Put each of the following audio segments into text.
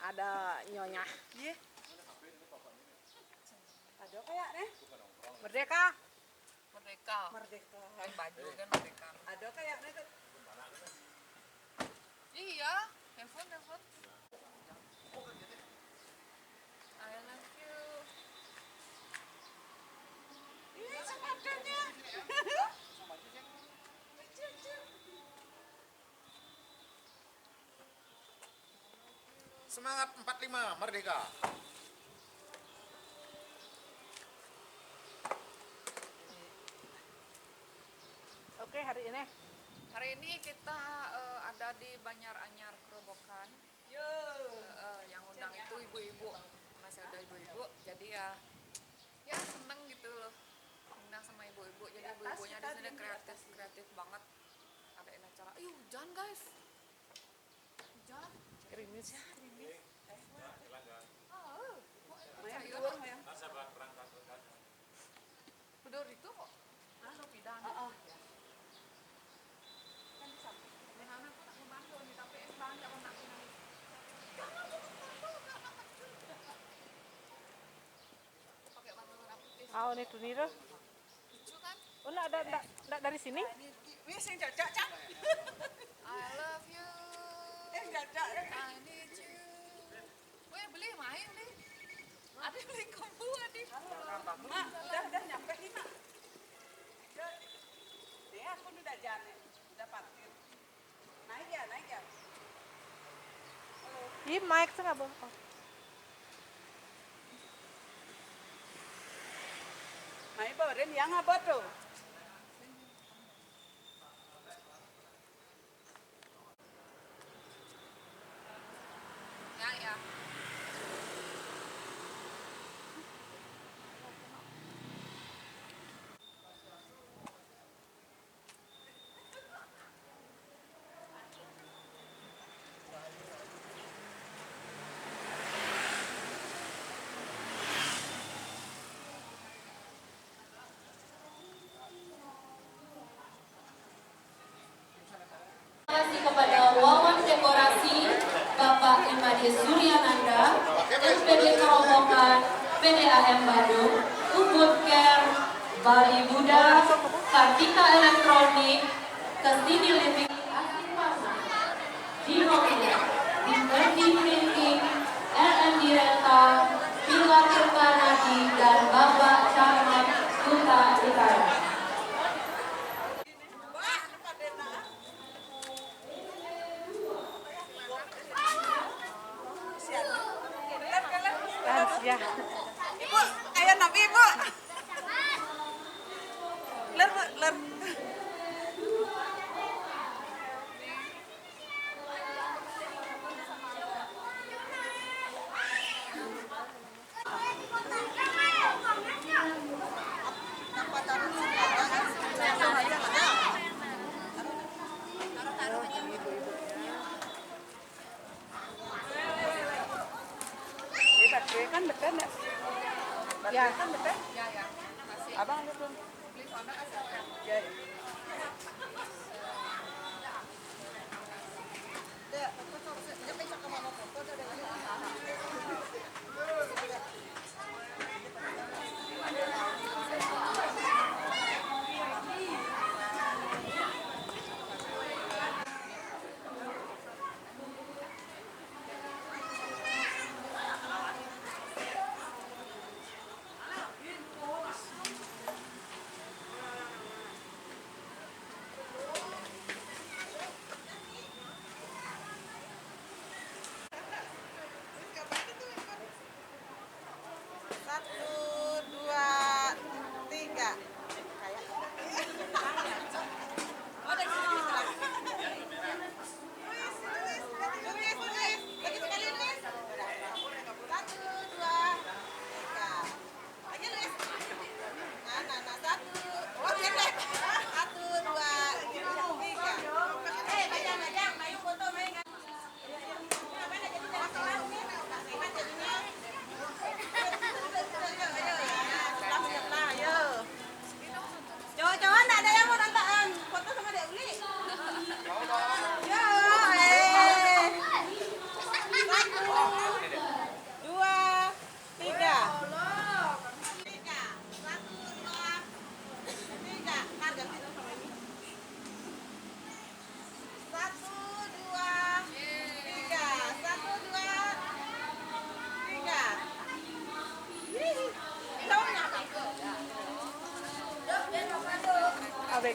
ada nyonya. Iya. Ada kayak nih. Merdeka. Merdeka. Merdeka. Pakai baju kan merdeka. Ada kayak nih. Iya, handphone. I love you. Iya, sengadanya. Semangat 45 Merdeka. Oke, hari ini kita ada di Banjaranyar Kerobokan. Yo. Yang undang itu ibu-ibu. Masih ada ibu-ibu. Jadi ya seneng gitu loh. Undang sama ibu-ibu. Jadi ibu-ibunya di sini kreatif banget. Adain acara. Ayo hujan guys. Hujan. gerimis ya. Udah itu kok. Pidan. Oh, ini tuh niro. Lucu kan? Oh, enggak dari sini? Wis sing jajak, Cak. I love you. Jajak. I need you. Weh, beli main nih. Ada beli kombu adi. Mak, udah nyampe nih, Mak. Nih, aku udah jalan. Udah parkir. Naik ya. Ih, mic tuh nggak bohong. Naik bawain yang apa tuh? Ya. Terima kasih kepada Wawan Dekorasi Bapak Imade Suryananda, SPD Kerobokan, PDAM Bandung, Ubud Care, Bali Buddha, Kartika Elektronik, Kesini Living, Asik Pasar, Dinokia, Dimensi Printing, LND Rental, Pilar Tirtanadi, dan Bapak Camat Duta Utara. Ya. Ibu, kayak Nabi, Ibu. Ler. Kan betul enggak? Ya. Kan betul? Ya. Masih. Abang lu belum? Beli soda kasih ya. Ya.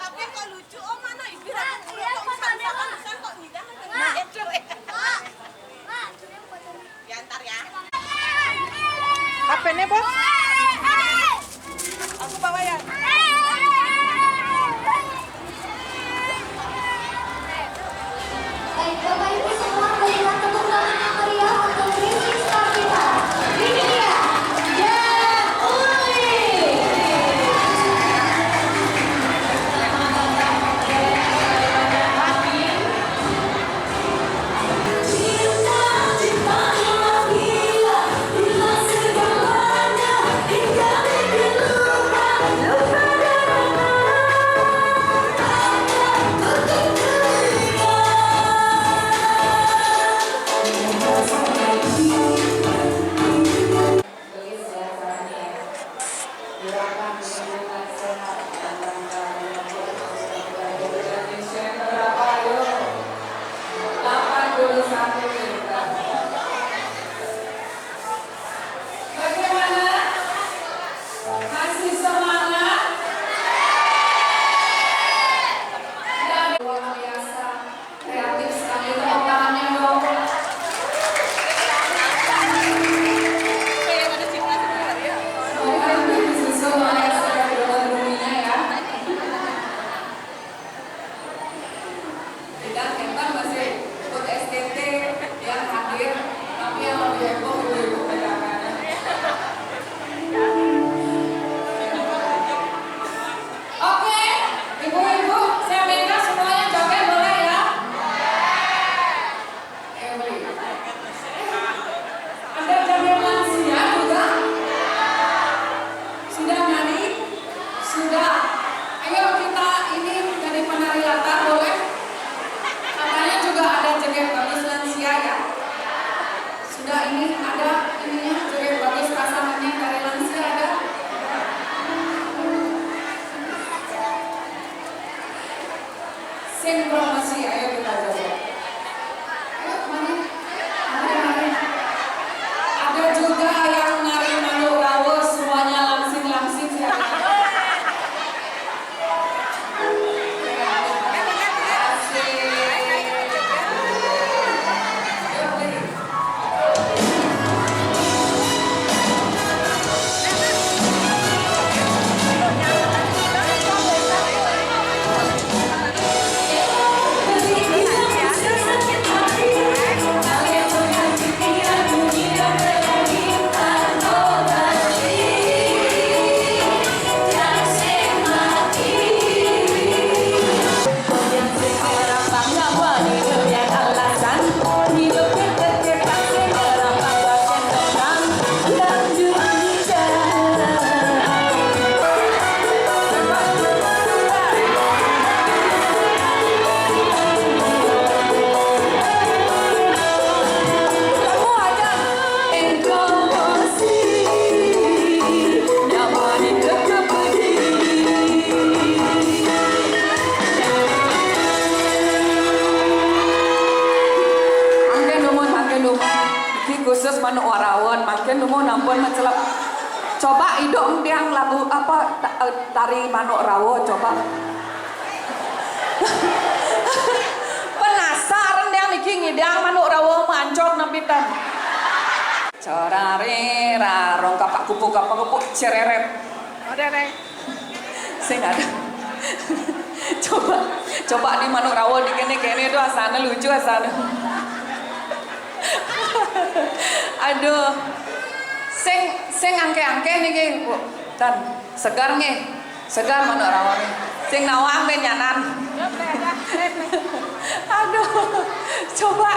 Tapi kok lucu, oh mana ibu kok ngidang ya ntar ya. HP-nya, Bos? Aku bawa ya. Baik, Bapak Ibu semua berikan tepuk tangan yang meriah untuk rising star kita. Ini dia, Jan Uli. Sinkronasi, ayo kita coba. Ayo, mana? Mari. Ada juga yang nari malu rawo, semuanya langsing-langsing. manuk warawon, makin nunggu nampun mencelap. Coba idong diang lagu apa tari manuk rawo coba. Penasaran dia niki ngidang manuk rawo mancok nampitan. Corare rarong kapak kupuk cereret. Ada neng. Sing ada. Coba di manuk rawo di kene itu asana lucu asana. Aduh. Sing angke-angke niki Bu. Dan segar nggih. Segar manuk rawo nggih. Sing nawang ben nyanan. Aduh. Coba.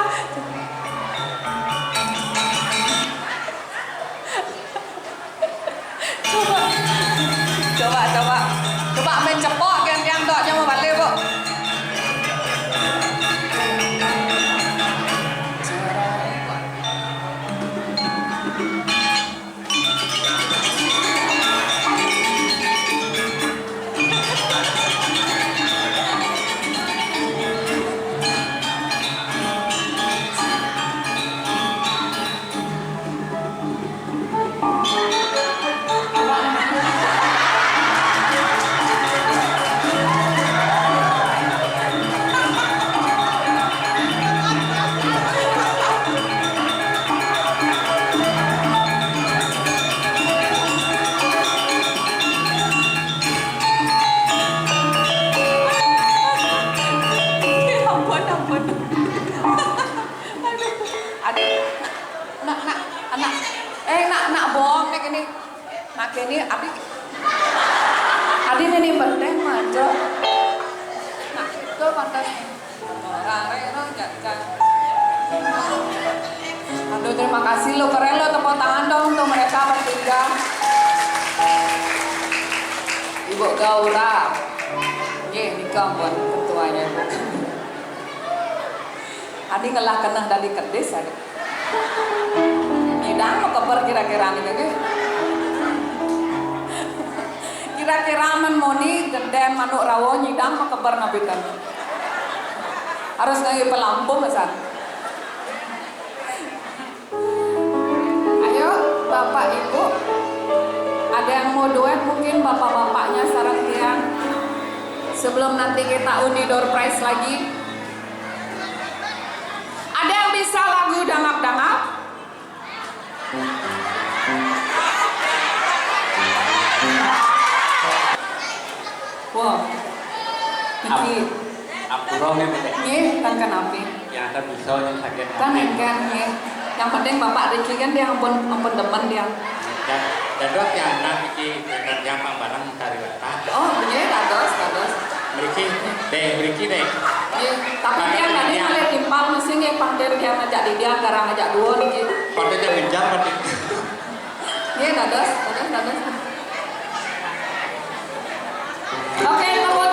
Coba main cepok yang doknya mau balik Bu. Ini adik ini penting aja. Nah itu pantas. Aduh terima kasih lo keren lo, tepuk tangan dong untuk mereka bertiga. Ibu Gaura, nikah buat ketuanya Bu. Adik ngelah kena dari kedis adik. Nyidang mau keber kira-kira nih kira-kira moni geden manuk rawo nyidang mau kebar nabikan harus ngayu pelampung mesan. Ayo bapak ibu ada yang mau duet mungkin bapak-bapaknya sarang tiang sebelum nanti kita undi door prize lagi. Ada yang bisa lagu dangap-dangap? Wow, iki Apurongnya betul. nggih kan kenapa? Yang ada pisau yang sakit. Kan engkan nggih. Yang penting Bapak Riki kan dia ampun demen dia. Dan dok yang anak iki yang barang dari letak. Oh, nggih dados. Beriki deh. Nggih, tapi dia tadi malah timpal mesti nggih pandir dia ngajak dia garang ngajak dua niki. Pada yang ngejar pada. Nggih dados. Oke, tepuk